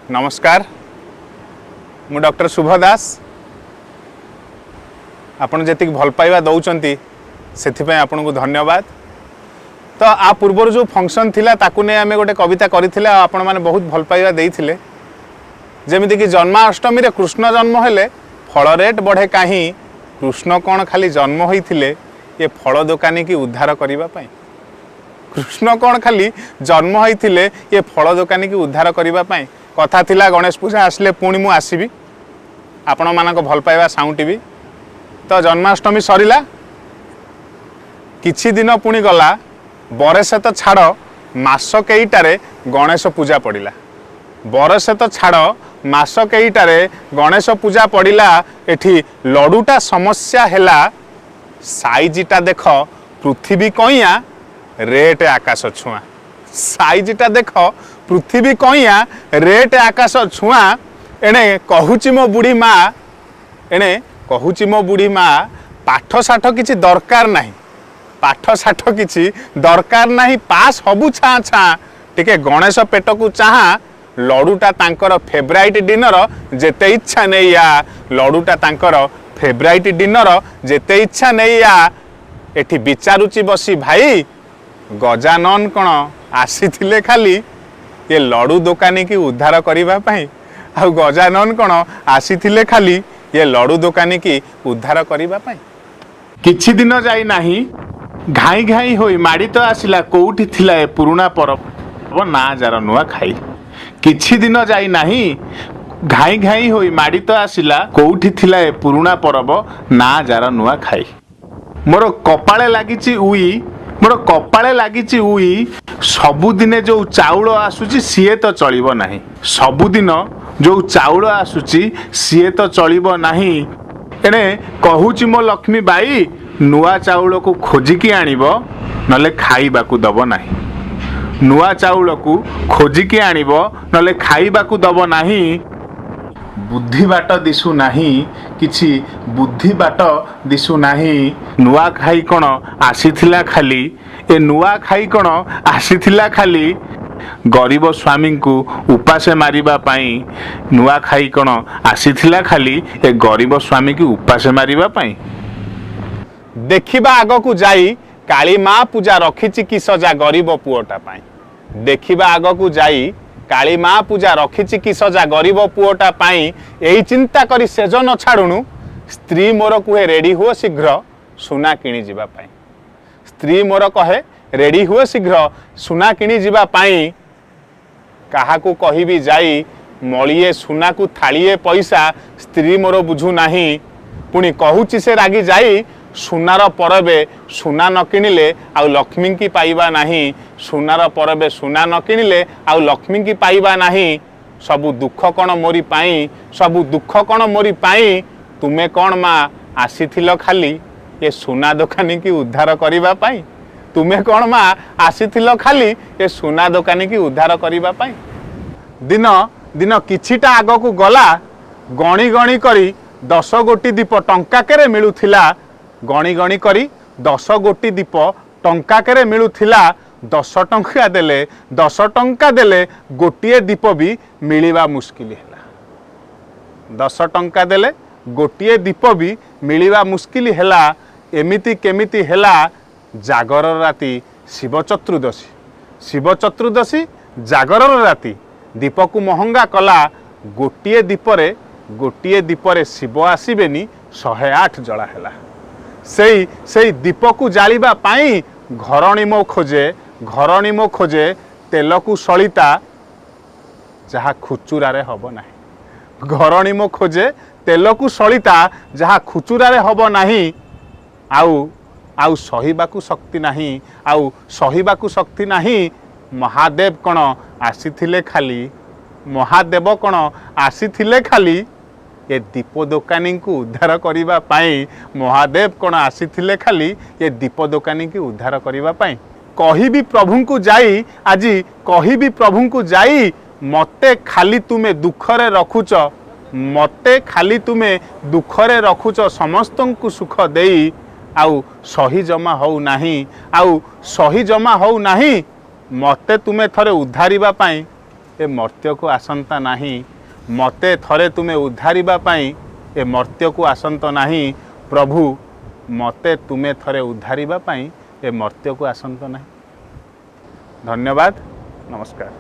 नमस्कार मु डॉक्टर शुभ दास आपण जी भल पाइबा दौरान से आपन को धन्यवाद। तो आ पूर्वर जो फंक्शन थिला ताकू ने आमे गोटे कविता करथिले आपण माने बहुत भल पाइबा देइथिले जेमिति कि जन्माष्टमी रे कृष्ण जन्म हेले फल रेट बढ़े काहीं कृष्ण कौन खाली जन्म होइथिले ये फल दुकानी की उद्धार करिबा पई। कृष्ण कौन खाली जन्म होइथिले ये फल दुकानी की उद्धार करिबा पई। कथा थिला गणेश पूजा आसले पुणी मु आसीबी आपण मानक भल पाइबा साउंटिबी। तो जन्माष्टमी सरिला किछि दिन पुणी गला बरसे तो छाड़ मास केईटारे गणेश पूजा पड़िला। बरसे तो छाड़ मास केईटारे गणेश पूजा पड़िला। एठी लडुटा समस्या हैला साइजटा देख पृथ्वी कइया रेट आकाश छुआ। साइजटा देख पृथ्वी कइया रेट आकाश छुआ। एणे कहूची मो बुढ़ी माँ एणे कहूची मो बुढ़ी माँ पाठ साठ किछि दरकार नाही। पाठ साठ किछि दरकार नाही पास हबु छाँ छाँ टिके गणेश पेट को चाहा। लडुटा तांकर फेवराइट डिनर जेते इच्छा नहीं आ। लडुटा तांकर फेवराइट डिनर जेते इच्छा नहीं आ। एठी विचारुची बसी भाई गजानन कौन आसीथिले खाली ये लडु दुकानी की उद्धार करिबा पई। आ गजानन कौन आसीथिले खाली ये लडु दुकानी की उद्धार करिबा पई। किछि दिन जाई नाही घाई घाई होई माड़ी तो आसिला कोउठी थिला ए पुराना परब ना जार नुआ खाई। किछि दिन जाई नाही घाई घाई होई माड़ी तो आसिला कोउठी थिला ए पुराना परब ना जार नुआ खाई। मोर कपाळे लागिची उई मोर कपाळे लागिची उई सबुदिने जो चाउल आसुची सीए तो चलिबो नाही। सबुदिन जो चाउल आसुची सीए तो चलिबो नाही। एने कहूची मो लक्ष्मी बाई नुआ चाउल को खोजिकी आनिबो नले खाइबा को दबो नाही। नुआ चाउल को खोजिकी आनिबो नले खाइबा को दबो नाही। बुद्धि बाट दिसु नाही किछि बुद्धि बाट दिसु नाही। नुआ खाई कोन आसीथिला खाली ए नुआ खाई कोन आसीथिला खाली गरीब स्वामी को उपासे मारिबा पाई। नुआ खाई कोन आसीथिला खाली ए गरीब स्वामी की उपासे मारिबा पाई। देखिबा आग को जाई काली माँ पूजा रखिछि कि सजा गरीब पुओटा पाई। देखिबा आग को जाई काली माँ पूजा रखिछि कि सजा गरीब पुओटा पाई। एही चिंता करी सेज न छाड़ुनु स्त्री मोर कुहे रेडी हुओ शीघ्र सुना किणी जिबा पाई। स्त्री मोर कहे रेडी हुओ शीघ्र सुना किणी जिबा पाई। काहाकू कहिबी जाई मलिए सुना को थालिए पैसा स्त्री मोर बुझु नाही। पुणी कहूची से रागी जाई सुनार परबे सुना न किणिले आउ लक्ष्मी की पाइबा नाही। सुनार परबे सुना न किणिले आउ लक्ष्मी की पाइबा नाही। सबु दुख कौन मोरी पाई सबु दुख कौन मोरी पाई। तुमे कौन माँ आसीथिल खाली ये सुना दुकानी की उद्धार करिबा पाई। तुमे कौन माँ आसीथिल खाली ये सुना दुकानी की उद्धार करिबा पाई। दिन दिन किछिटा आग को गला गणी गणी करी 10 गोटी दीप टंका केरे मिलुथिला। गणी गणी करी 10 गोटी दीप टंका केरे मिलुथिला। 10 टंका देले 10 टंका देले गोटिए दीप भी मिलिबा मुश्किल हैला। 10 टंका देले गोटिए दीप भी मिलिबा मुश्किल हैला। एमिति केमिति हैला जागर राति शिव चतुर्दशी जागर राति दीप को महंगा कला। गोटिए दीपरे शिव आसीबेनी 108 जला हैला। से दीप को जालिबा पाई घरणीमो खोजे तेल को सलिता जहा खुचुरारे हब नाही। घरणीमो खोजे तेल को सलिता जहा खुचुरारे हब नाही। आउ सहिबाकू शक्ति नाही आउ सहिबाकू शक्ति नाही। महादेव कौन आसीथिले खाली महादेव कौन आसीथिले खाली ये दीप दुकानी को उद्धार करिबा पाई। महादेव कौन आसीथिले खाली ये दीप दुकानी की उद्धार करिबा पाई। कहिबी प्रभु को जाई आजी कहिबी प्रभु को जाई मते खाली तुमे दुखरे रखुच। मते खाली तुमे दुखरे रखुच समस्तंकु सुख देई। आउ सही जमा हो नाही आउ सही जमा हो नाही। मते तुमे थरे उद्धारिबा पाई ए मर्त्य को आसंता नाही मते थरे तुमे उद्धारिबा पई ए मर्त्य को आसंत नाही प्रभु मते तुमे थरे उद्धारिबा पई ए मर्त्य को आसंत नाही। धन्यवाद, नमस्कार।